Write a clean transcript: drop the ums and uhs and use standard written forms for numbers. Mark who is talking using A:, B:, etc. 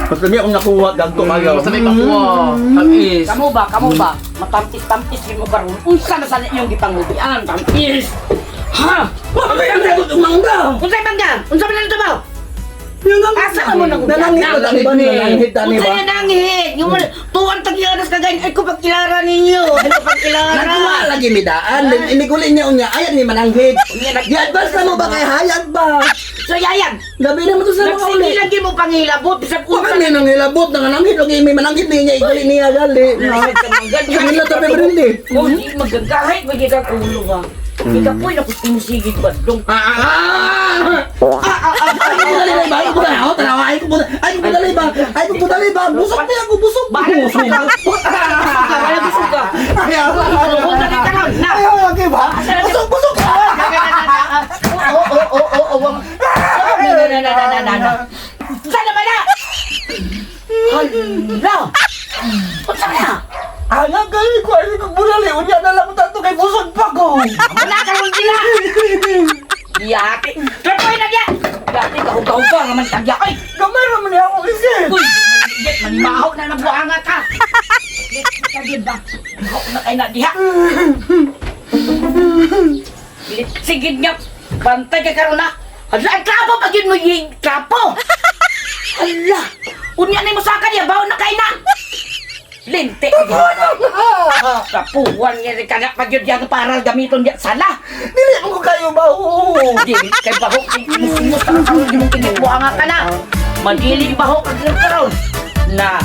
A: Masami akong nakuha, gagko kayo.
B: Masami pakuha. Tamis.
C: Kamu ba? Matampis-tampis din mo karon. Unsa na sa inyong gipangubian? Tampis. Ha?
A: Bakit ang regot ang mangga?
C: Unsa bangga? Unsa man ito ba? Asa ka mo nang
A: Nanangit ba, Dani ba? Nanangit, Dani
C: Unsa
A: ba?
C: yan nangit? Yung tuwan tagianas ka ganyan. Ay ko pagkilala ninyo. Ay ko pagkilala.
A: Nagkuha lagi midaan, inigulin niya unya, ayat ni mananghid. Di-advance na mo ba kay hayag ba?
C: So yayan.
A: Gabi na mo to sa mga uli.
C: Nagsige lagi mo pangilabot. Bisag
A: Bakit niya nang hilabot, nangananghid, lagi may mananghid niya, igulin niya gali. Kanila to pebrindi.
C: Oh, di magagahit. Magiging ulo ka. Ika po, nakusimusigig ba? Dong.
A: Ay, budalay ba? Ay, ko tanawa. Ay, ko budalay ba? Busok na yan, busok.
C: Busok ka. Wala busog ka.
A: Ayaw.
C: Punta ka lang. Na.
A: Ayaw, lagi ba? Busok ka.
C: Sana ba na? Hala! Punta ka na!
A: Ayaw, gali ko. Ay, kong budalay. Unya na lang tato kay busog pa ko.
C: Wala ka rin sila! Yati! Trapoy na yan! Yati, kahug-kahug naman tagya. Ay!
A: Gamay naman niya akong isip.
C: Uy! Jet, manimahaw na nabuanga ka! Jet, kagid ba? Mahaw na kayo na diha! Sigid nga! Bantay ka karon na! Hala, ang trapo pag yun mo yung trapo! Hala! Unya na yung musaka niya, baon na kayo na! Linte! Kapuwan niya rin kanak pag yun yung para gamiton niya sala!
A: Dili mo kayo ba?
C: Dili kay bahok kay musmus ka karon di mo kinibuanga ka na. Madili bahok ka karon na